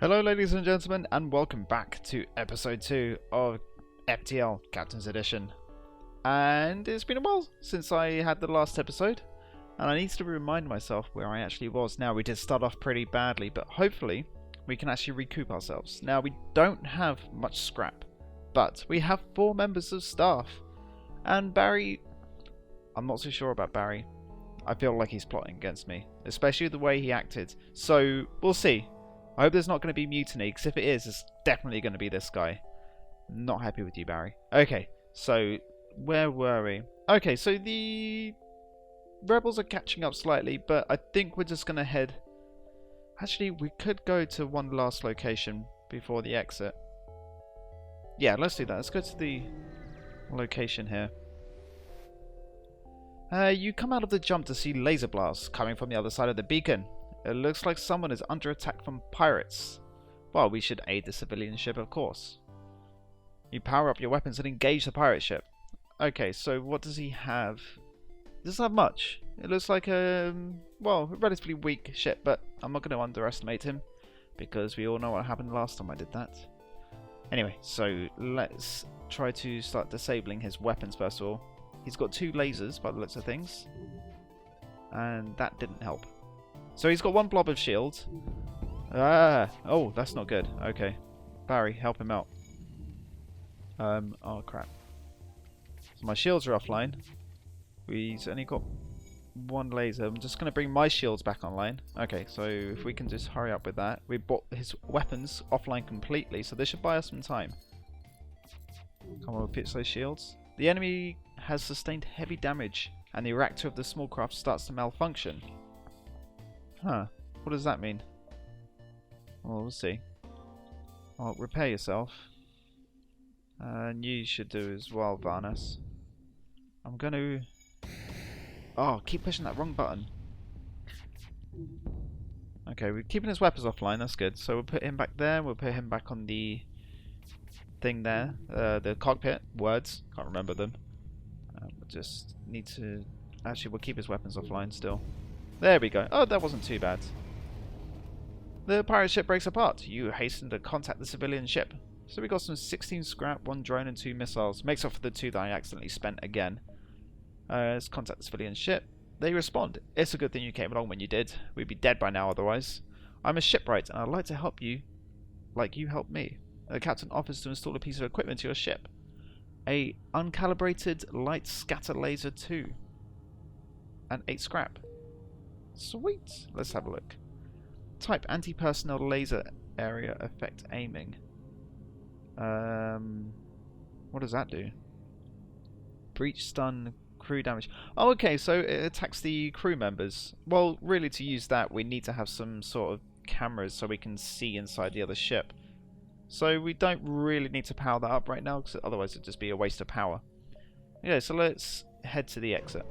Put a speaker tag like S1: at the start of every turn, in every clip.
S1: Hello ladies and gentlemen, and welcome back to episode 2 of FTL Captain's Edition. And it's been a while since I had the last episode, and I need to remind myself where I actually was. Now, we did start off pretty badly, but hopefully we can actually recoup ourselves. Now, we don't have much scrap, but we have 4 members of staff. And Barry, I'm not so sure about Barry. I feel like he's plotting against me, especially the way he acted. So, we'll see. I hope there's not going to be mutiny, because if it is, it's definitely going to be this guy. Not happy with you, Barry. Okay, so where were we? Okay, so the rebels are catching up slightly, but I think we're just going to head... Actually, we could go to one last location before the exit. Yeah, let's do that. Let's go to the location here. You come out of the jump to see laser blasts coming from the other side of the beacon. It looks like someone is under attack from pirates. Well, we should aid the civilian ship, of course. You power up your weapons and engage the pirate ship. Okay, so what does he have? He doesn't have much. It looks like a relatively weak ship, but I'm not going to underestimate him, because we all know what happened last time I did that. Anyway, so let's try to start disabling his weapons first of all. He's got 2 lasers by the looks of things, and that didn't help. So he's got 1 blob of shield. Oh, that's not good. Okay. Barry, help him out. Oh crap. So my shields are offline. We've only got 1 laser. I'm just going to bring my shields back online. Okay, so if we can just hurry up with that. We brought his weapons offline completely, so this should buy us some time. Come on, we'll pitch those shields. The enemy has sustained heavy damage, and the reactor of the small craft starts to malfunction. Huh, what does that mean? Well, we'll see. Well, repair yourself. And you should do as well, Varnas. I'm going to... Oh, keep pushing that wrong button. Okay, we're keeping his weapons offline, that's good. So we'll put him back there, we'll put him back on the thing there. The cockpit, words, can't remember them. We'll just need to... Actually, we'll keep his weapons offline still. There we go. Oh, that wasn't too bad. The pirate ship breaks apart. You hasten to contact the civilian ship. So we got some 16 scrap, 1 drone and 2 missiles. Makes up for the 2 that I accidentally spent again. Let's contact the civilian ship. They respond. It's a good thing you came along when you did. We'd be dead by now otherwise. I'm a shipwright and I'd like to help you like you helped me. The captain offers to install a piece of equipment to your ship. A uncalibrated light scatter laser 2. And 8 scrap. Sweet. Let's have a look. Type anti-personnel laser area effect aiming. What does that do? Breach, stun, crew damage. Oh, okay, so it attacks the crew members. Well, really to use that we need to have some sort of cameras so we can see inside the other ship. So we don't really need to power that up right now, because otherwise it'd just be a waste of power. Yeah, so let's head to the exit.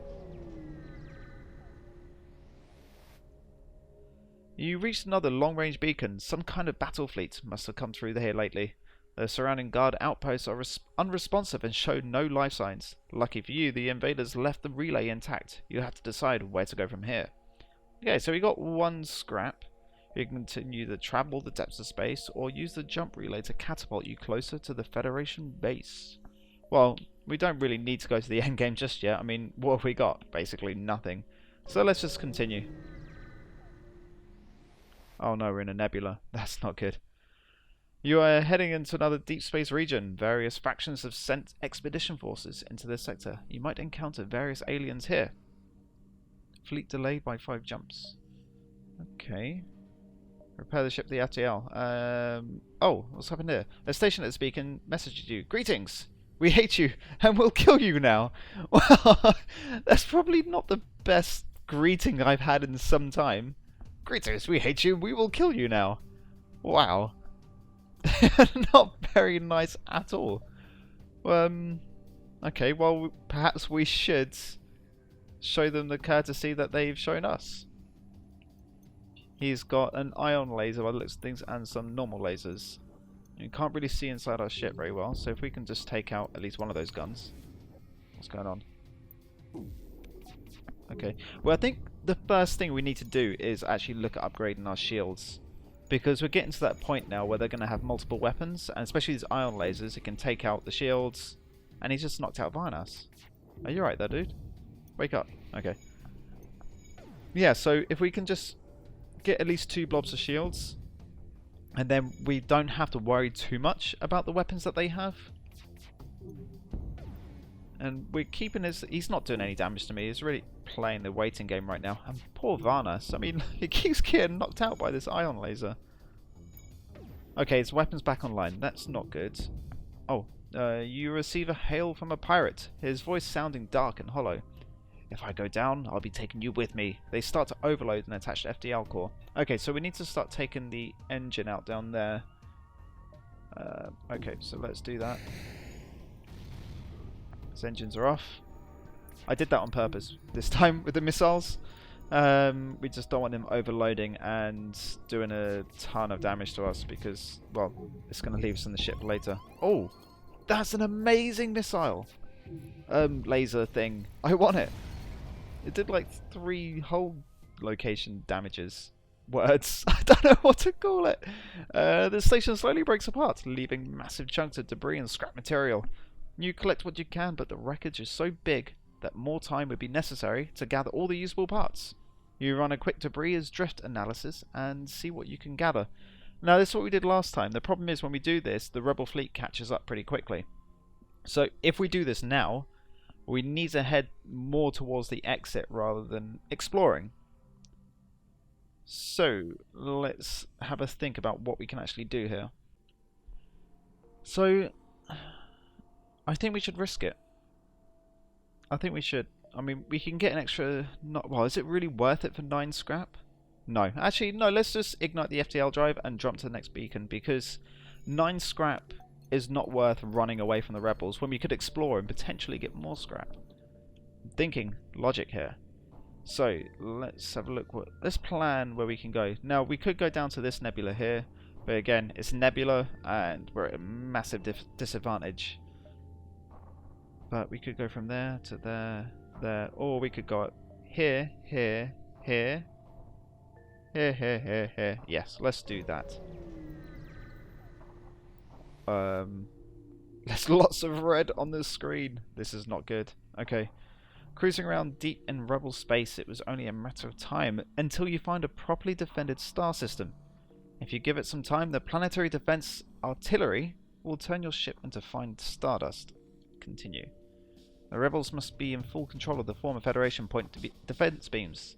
S1: You reached another long-range beacon. Some kind of battle fleet must have come through here lately. The surrounding guard outposts are unresponsive and show no life signs. Lucky for you, the invaders left the relay intact. You have to decide where to go from here. Okay, so we got 1 scrap. You can continue to travel the depths of space, or use the jump relay to catapult you closer to the Federation base. Well, we don't really need to go to the endgame just yet. I mean, what have we got? Basically nothing. So let's just continue. Oh no, we're in a nebula. That's not good. You are heading into another deep space region. Various factions have sent expedition forces into this sector. You might encounter various aliens here. Fleet delayed by 5 jumps. Okay. Repair the ship to the FTL. Oh, what's happened here? A station at this beacon messaged you. Greetings! We hate you, and we'll kill you now. Well, that's probably not the best greeting I've had in some time. Greetings, we hate you, we will kill you now. Wow. Not very nice at all. Okay, well, perhaps we should show them the courtesy that they've shown us. He's got an ion laser by the looks of things and some normal lasers. You can't really see inside our ship very well, so if we can just take out at least one of those guns. What's going on? Okay, well I think the first thing we need to do is actually look at upgrading our shields. Because we're getting to that point now where they're going to have multiple weapons, and especially these ion lasers, it can take out the shields, and he's just knocked out Varnas. Are you right there, dude? Wake up. Okay. Yeah, so if we can just get at least 2 blobs of shields, and then we don't have to worry too much about the weapons that they have. And we're keeping his... He's not doing any damage to me. He's really playing the waiting game right now. And poor Varnas. I mean, he keeps getting knocked out by this ion laser. Okay, his weapon's back online. That's not good. Oh, you receive a hail from a pirate. His voice sounding dark and hollow. If I go down, I'll be taking you with me. They start to overload and attach the FTL core. Okay, so we need to start taking the engine out down there. Okay, so let's do that. His engines are off. I did that on purpose this time with the missiles. We just don't want them overloading and doing a ton of damage to us because, well, it's going to leave us in the ship later. Oh, that's an amazing missile. Laser thing. I want it. It did like 3 whole location damages. Words. I don't know what to call it. The station slowly breaks apart, leaving massive chunks of debris and scrap material. You collect what you can, but the wreckage is so big that more time would be necessary to gather all the usable parts. You run a quick debris drift analysis and see what you can gather. Now, this is what we did last time. The problem is when we do this, the rebel fleet catches up pretty quickly. So if we do this now, we need to head more towards the exit rather than exploring. So let's have a think about what we can actually do here. So I think we should risk it. I think we should. I mean, we can get an extra... Well, is it really worth it for 9 scrap? No. Actually, no, let's just ignite the FTL drive and jump to the next beacon, because 9 scrap is not worth running away from the rebels when we could explore and potentially get more scrap. I'm thinking logic here. So, let's have a look. Let's plan where we can go. Now, we could go down to this nebula here, but again, it's nebula and we're at a massive disadvantage. But we could go from there to there, there, or we could go up here, here, here, here, here, here, here. Yes, let's do that. There's lots of red on the screen. This is not good. Okay. Cruising around deep in rebel space, it was only a matter of time until you find a properly defended star system. If you give it some time, the planetary defense artillery will turn your ship into fine stardust. Continue. The rebels must be in full control of the former Federation point to be defense beams.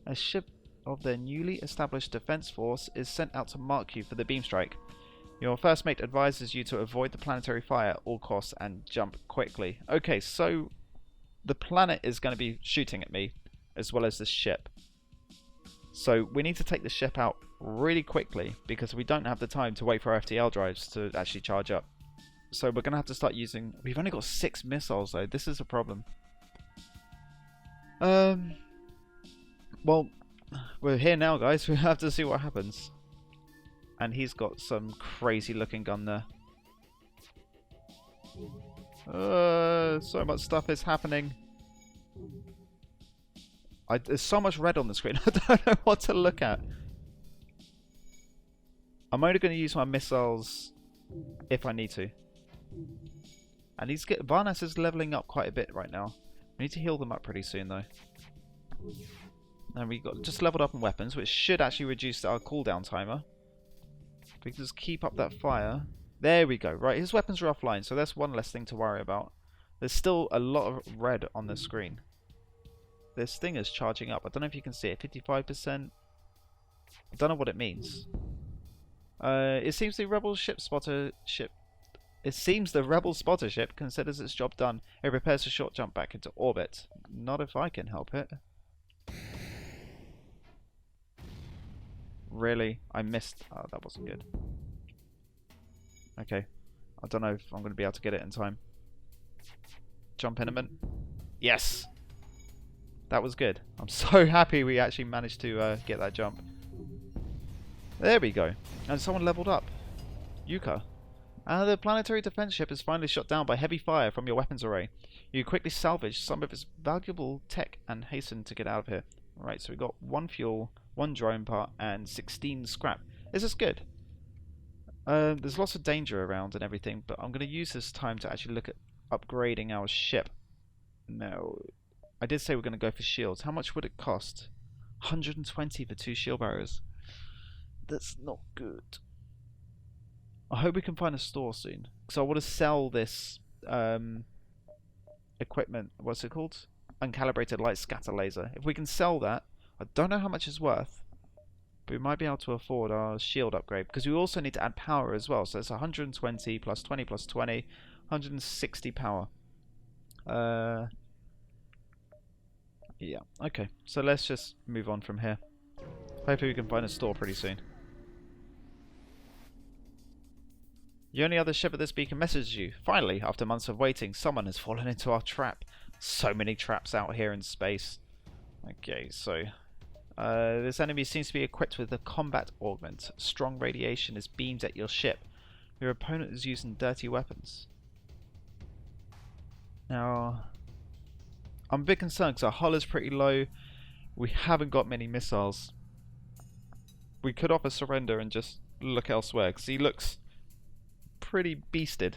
S1: A ship of their newly established defense force is sent out to mark you for the beam strike. Your first mate advises you to avoid the planetary fire at all costs and jump quickly. Okay, so the planet is going to be shooting at me as well as the ship. So we need to take the ship out really quickly because we don't have the time to wait for our FTL drives to actually charge up. So we're going to have to start using... We've only got 6 missiles though. This is a problem. Well, we're here now, guys. We have to see what happens. And he's got some crazy looking gun there. So much stuff is happening. There's so much red on the screen. I don't know what to look at. I'm only going to use my missiles if I need to. And Varnas is leveling up quite a bit right now. We need to heal them up pretty soon though. And we got just leveled up in weapons, which should actually reduce our cooldown timer. We can just keep up that fire. There we go. Right, his weapons are offline, so that's one less thing to worry about. There's still a lot of red on the screen. This thing is charging up. I don't know if you can see it. 55%. I don't know what it means. It seems the rebel spotter ship considers its job done. It prepares a short jump back into orbit. Not if I can help it. Really? I missed. Oh, that wasn't good. Okay. I don't know if I'm going to be able to get it in time. Jump element. Yes! That was good. I'm so happy we actually managed to get that jump. There we go. And someone leveled up. Yuka. The planetary defense ship is finally shot down by heavy fire from your weapons array. You quickly salvage some of its valuable tech and hasten to get out of here. Right, so we got 1 fuel, 1 drone part, and 16 scrap. This is good. There's lots of danger around and everything, but I'm going to use this time to actually look at upgrading our ship. Now, I did say we're going to go for shields. How much would it cost? 120 for 2 shield barriers. That's not good. I hope we can find a store soon, because I want to sell this equipment. What's it called? Uncalibrated light scatter laser. If we can sell that, I don't know how much it's worth, but we might be able to afford our shield upgrade, because we also need to add power as well. So it's 120 plus 20 plus 20, 160 power. Yeah, okay. So let's just move on from here. Hopefully we can find a store pretty soon. The only other ship at this beacon messages you. Finally, after months of waiting, someone has fallen into our trap. So many traps out here in space. Okay, so this enemy seems to be equipped with a combat augment. Strong radiation is beamed at your ship. Your opponent is using dirty weapons. Now, I'm a bit concerned because our hull is pretty low. We haven't got many missiles. We could offer surrender and just look elsewhere, because he looks pretty beasted.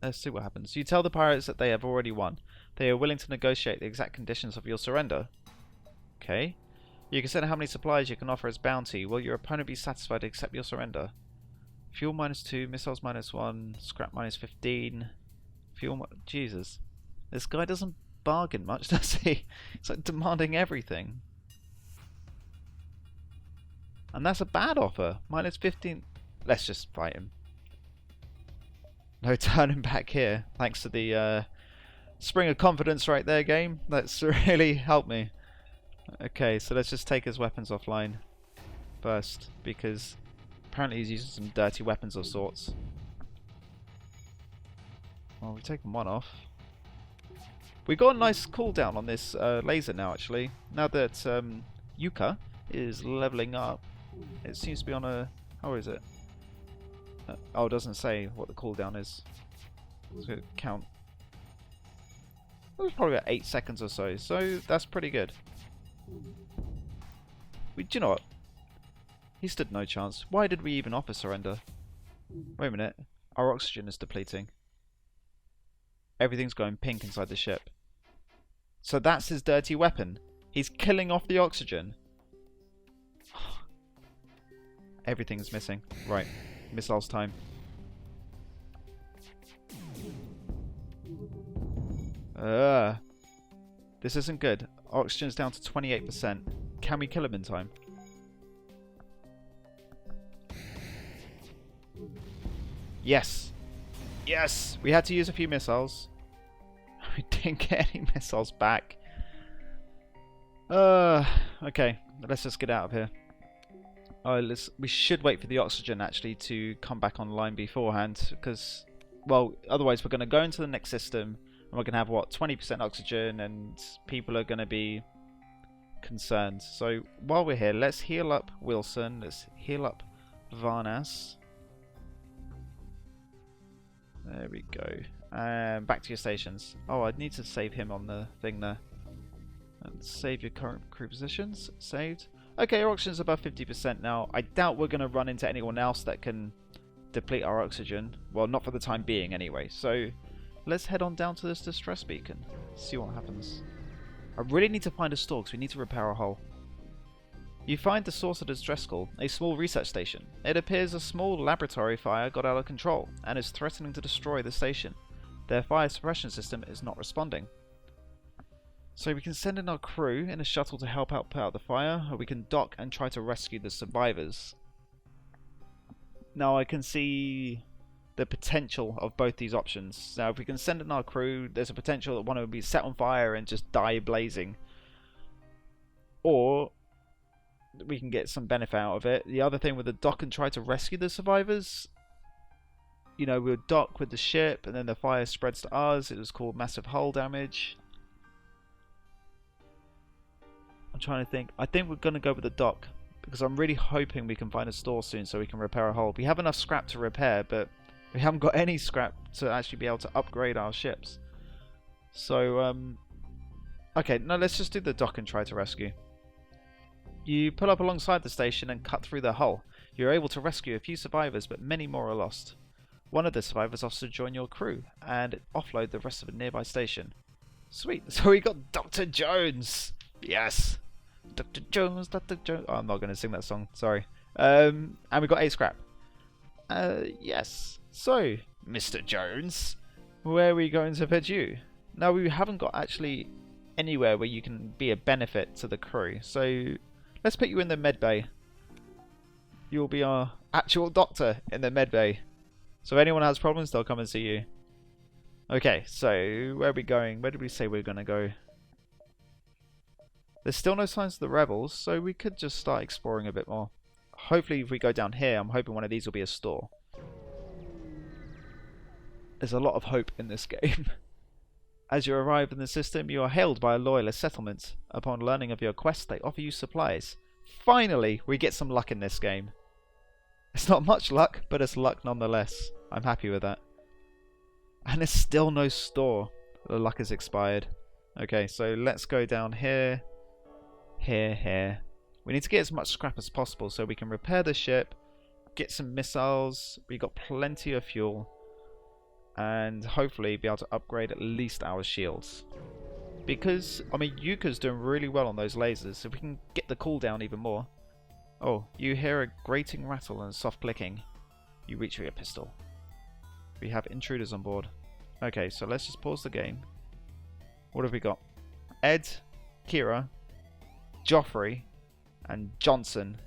S1: Let's see what happens. You tell the pirates that they have already won. They are willing to negotiate the exact conditions of your surrender. Okay. You consider how many supplies you can offer as bounty. Will your opponent be satisfied to accept your surrender? Fuel -2, missiles -1, scrap -15. Fuel Jesus. This guy doesn't bargain much, does he? He's like demanding everything. And that's a bad offer. -15. Let's just fight him. No turning back here. Thanks to the spring of confidence right there, game. That's really helped me. Okay, so let's just take his weapons offline first, because apparently he's using some dirty weapons of sorts. Well, we've taken one off. We got a nice cooldown on this laser now, actually. Now that Yuka is leveling up, it seems to be on a... How is it? Oh, it doesn't say what the cooldown is. Let's go count. It was probably about 8 seconds or so, so that's pretty good. Do you know what? He stood no chance. Why did we even offer surrender? Wait a minute. Our oxygen is depleting. Everything's going pink inside the ship. So that's his dirty weapon. He's killing off the oxygen. Everything's missing. Right. Missiles time. This isn't good. Oxygen's down to 28%. Can we kill him in time? Yes! Yes! We had to use a few missiles. We didn't get any missiles back. Okay. Let's just get out of here. We should wait for the oxygen actually to come back online beforehand, because, well, otherwise we're going to go into the next system and we're going to have, what, 20% oxygen, and people are going to be concerned. So while we're here, let's heal up Wilson, let's heal up Varnas. There we go. Back to your stations. Oh, I need to save him on the thing there. And save your current crew positions. Saved. Okay, our oxygen's above 50% now. I doubt we're going to run into anyone else that can deplete our oxygen. Well, not for the time being anyway. So let's head on down to this distress beacon. See what happens. I really need to find a store because we need to repair our hull. You find the source of the distress call, a small research station. It appears a small laboratory fire got out of control and is threatening to destroy the station. Their fire suppression system is not responding. So we can send in our crew in a shuttle to help out put out the fire, or we can dock and try to rescue the survivors. Now I can see the potential of both these options. Now if we can send in our crew, there's a potential that one will be set on fire and just die blazing. Or we can get some benefit out of it. The other thing with the dock and try to rescue the survivors, you know, we'll dock with the ship and then the fire spreads to us. It was called massive hull damage. I'm trying to think. I think we're going to go with the dock, because I'm really hoping we can find a store soon so we can repair a hull. We have enough scrap to repair, but we haven't got any scrap to actually be able to upgrade our ships. So, okay, no, let's just do the dock and try to rescue. You pull up alongside the station and cut through the hull. You're able to rescue a few survivors, but many more are lost. One of the survivors offers to join your crew and offload the rest of a nearby station. Sweet. So we got Dr. Jones. Yes. Dr. Jones, Dr. Jones. Oh, I'm not going to sing that song. Sorry. And we got 8 scrap. Yes. So, Mr. Jones, where are we going to put you? Now, we haven't got actually anywhere where you can be a benefit to the crew. So, let's put you in the med bay. You'll be our actual doctor in the med bay. So if anyone has problems, they'll come and see you. Okay, so where are we going? Where did we say we were going to go? There's still no signs of the rebels, so we could just start exploring a bit more. Hopefully if we go down here, I'm hoping one of these will be a store. There's a lot of hope in this game. As you arrive in the system, you are hailed by a loyalist settlement. Upon learning of your quest, they offer you supplies. Finally, we get some luck in this game. It's not much luck, but it's luck nonetheless. I'm happy with that. And there's still no store. The luck has expired. Okay, so let's go down here. Here. We need to get as much scrap as possible so we can repair the ship, get some missiles. We got plenty of fuel. And hopefully be able to upgrade at least our shields. Because, I mean, Yuka's doing really well on those lasers, so we can get the cooldown even more. Oh, you hear a grating rattle and a soft clicking. You reach for your pistol. We have intruders on board. Okay, so let's just pause the game. What have we got? Ed, Kira, Joffrey, and Johnson.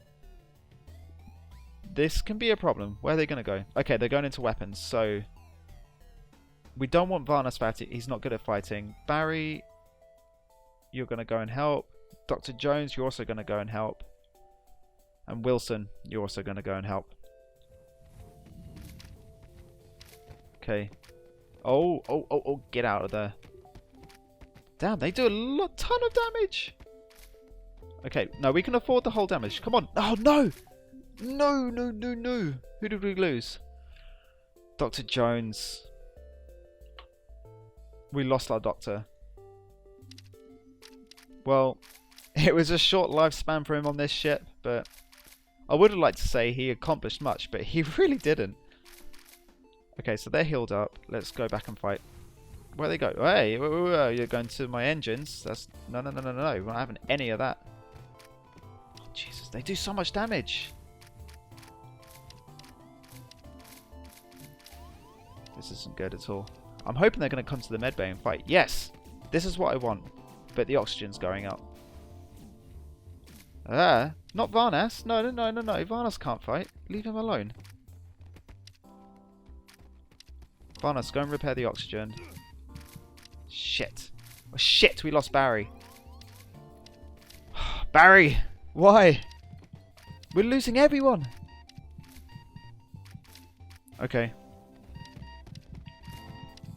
S1: This can be a problem. Where are they going to go? Okay, they're going into weapons, so... We don't want Varnas fighting. He's not good at fighting. Barry, you're going to go and help. Dr. Jones, you're also going to go and help. And Wilson, you're also going to go and help. Okay. Oh, get out of there. Damn, they do a ton of damage. Okay, no, we can afford the whole damage. Come on. Oh, no. No. Who did we lose? Dr. Jones. We lost our doctor. Well, it was a short lifespan for him on this ship, but I would have liked to say he accomplished much, but he really didn't. Okay, so they're healed up. Let's go back and fight. Where they go? Hey, whoa, you're going to my engines. That's no. We're not having any of that. Oh, Jesus, they do so much damage. This isn't good at all. I'm hoping they're going to come to the medbay and fight. Yes! This is what I want. But the oxygen's going up. Not Varnas. No. Varnas can't fight. Leave him alone. Varnas, go and repair the oxygen. Shit. Oh, shit, we lost Barry. Barry! Why? We're losing everyone! Okay.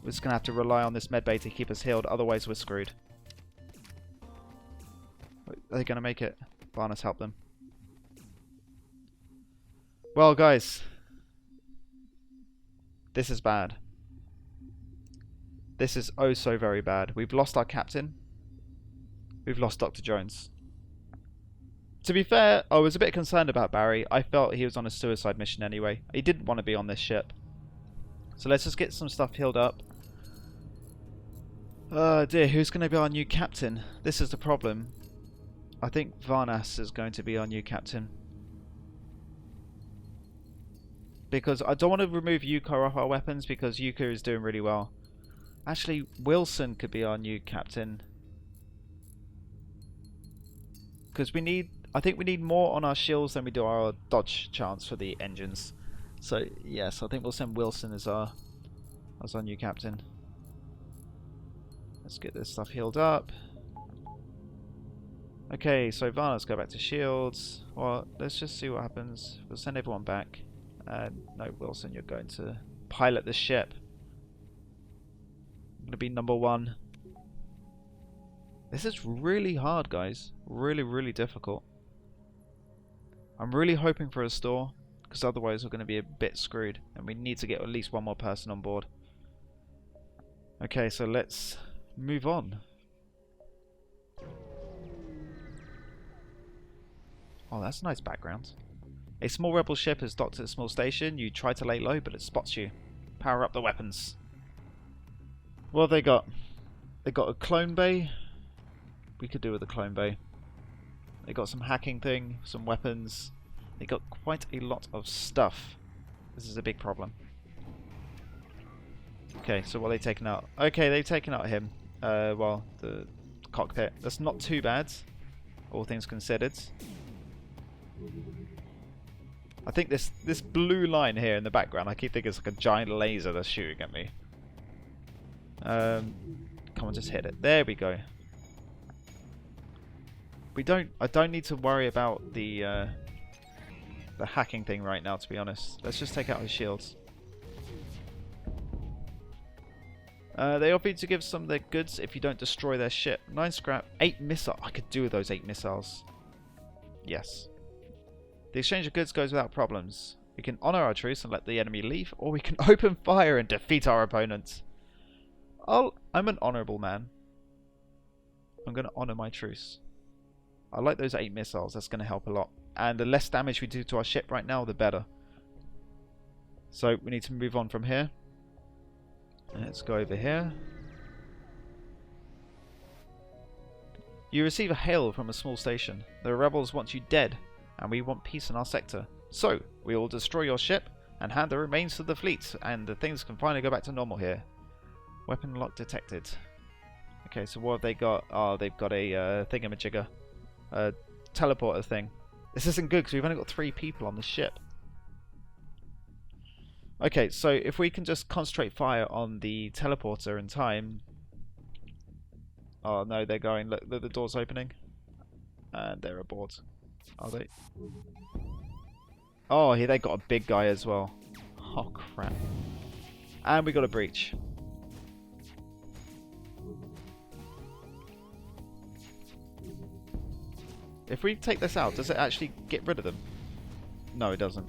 S1: We're just going to have to rely on this medbay to keep us healed, otherwise we're screwed. Are they going to make it? Varnas, help them. Well, guys. This is bad. This is oh so very bad. We've lost our captain. We've lost Dr. Jones. To be fair, I was a bit concerned about Barry. I felt he was on a suicide mission anyway. He didn't want to be on this ship. So let's just get some stuff healed up. Oh dear, who's going to be our new captain? This is the problem. I think Varnas is going to be our new captain. Because I don't want to remove Yuka off our weapons because Yuka is doing really well. Actually, Wilson could be our new captain. Because I think we need more on our shields than we do our dodge chance for the engines. So yes, I think we'll send Wilson as our new captain. Let's get this stuff healed up. Okay, so Varnas, go back to shields. Well, let's just see what happens. We'll send everyone back. No, Wilson, you're going to pilot the ship. I'm going to be number 1. This is really hard, guys. Really difficult. I'm really hoping for a store, because otherwise we're going to be a bit screwed. And we need to get at least one more person on board. Okay, so let's move on. Oh, that's a nice background. A small rebel ship has docked at a small station. You try to lay low, but it spots you. Power up the weapons. What have they got? They got a clone bay. We could do with a clone bay. They got some hacking thing, some weapons. They got quite a lot of stuff. This is a big problem. Okay, so what are they taking out? Okay, they've taken out him. Well, the cockpit. That's not too bad, all things considered. I think this blue line here in the background, I keep thinking it's like a giant laser that's shooting at me. Come on, just hit it. There we go. I don't need to worry about the hacking thing right now, to be honest. Let's just take out his shields. They offer you to give some of their goods if you don't destroy their ship. 9 scrap, 8 missile. I could do with those 8 missiles. Yes. The exchange of goods goes without problems. We can honour our truce and let the enemy leave, or we can open fire and defeat our opponents. I'm an honourable man. I'm going to honour my truce. I like those 8 missiles. That's going to help a lot. And the less damage we do to our ship right now, the better. So we need to move on from here. Let's go over here. You receive a hail from a small station. The rebels want you dead, and we want peace in our sector. So, we will destroy your ship and hand the remains to the fleet, and the things can finally go back to normal here. Weapon lock detected. Okay, so what have they got? Oh, they've got a thingamajigger. A teleporter thing. This isn't good because we've only got 3 people on the ship. Okay, so if we can just concentrate fire on the teleporter in time... Oh no, they're going. Look, the door's opening. And they're aboard. Are they? Oh, here they got a big guy as well. Oh crap. And we got a breach. If we take this out, does it actually get rid of them? No, it doesn't.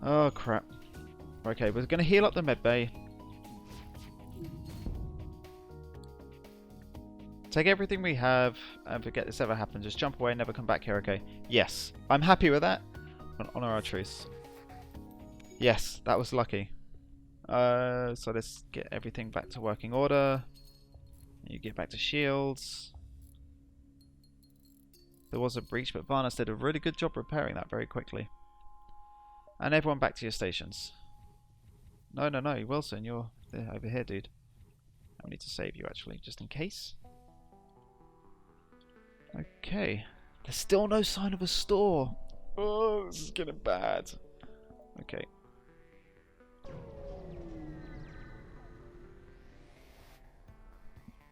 S1: Oh crap. Okay, we're going to heal up the medbay. Take everything we have and forget this ever happened. Just jump away and never come back here, okay? Yes. I'm happy with that. And honour our truce. Yes, that was lucky. So let's get everything back to working order. You get back to shields. There was a breach, but Varnas did a really good job repairing that very quickly. And everyone back to your stations. No, Wilson, you're over here, dude. I need to save you, actually, just in case. Okay. There's still no sign of a store. Oh, this is getting bad. Okay.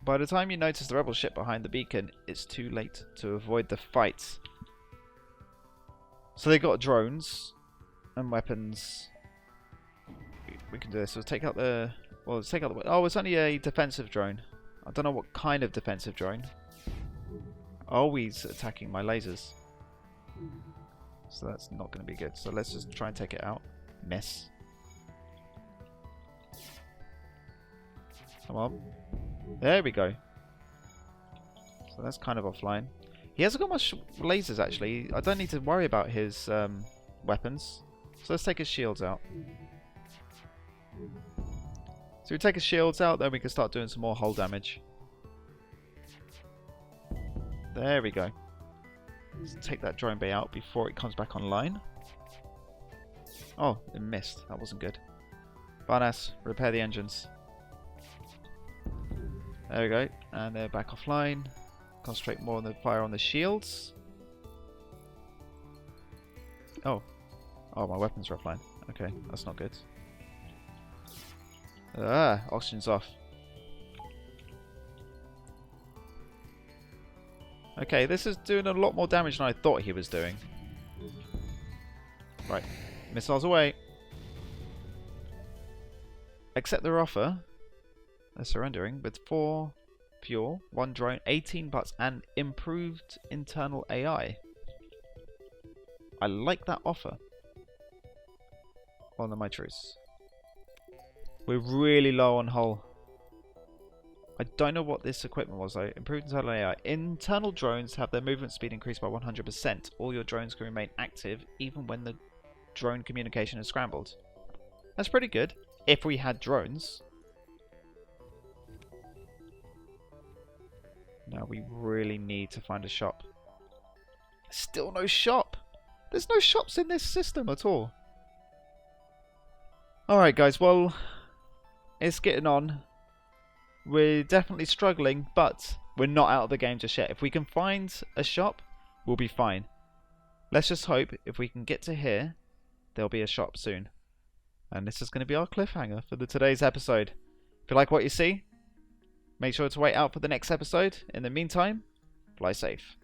S1: By the time you notice the rebel ship behind the beacon, it's too late to avoid the fight. So they got drones and weapons. We can do this. Let's take out the... Well, let's take out the... Oh, it's only a defensive drone. I don't know what kind of defensive drone. Oh, he's attacking my lasers. So that's not going to be good. So let's just try and take it out. Miss. Come on. There we go. So that's kind of offline. He hasn't got much lasers, actually. I don't need to worry about his weapons. So let's take his shields out. So we take his shields out, then we can start doing some more hull damage. There we go. Let's take that drone bay out before it comes back online. Oh, it missed. That wasn't good. Varnas, repair the engines. There we go. And they're back offline. Concentrate more on the fire on the shields. Oh. Oh, my weapons are offline. Okay, that's not good. Ah, oxygen's off. Okay, this is doing a lot more damage than I thought he was doing. Right. Missiles away. Accept their offer. They're surrendering with 4 fuel, 1 drone, 18 butts, and improved internal AI. I like that offer. On the my truce. We're really low on hull. I don't know what this equipment was though. Improved internal AI. Internal drones have their movement speed increased by 100%. All your drones can remain active even when the drone communication is scrambled. That's pretty good. If we had drones. Now we really need to find a shop. Still no shop. There's no shops in this system at all. Alright guys, well, it's getting on. We're definitely struggling, but we're not out of the game just yet. If we can find a shop, we'll be fine. Let's just hope if we can get to here, there'll be a shop soon. And this is going to be our cliffhanger for today's episode. If you like what you see, make sure to wait out for the next episode. In the meantime, fly safe.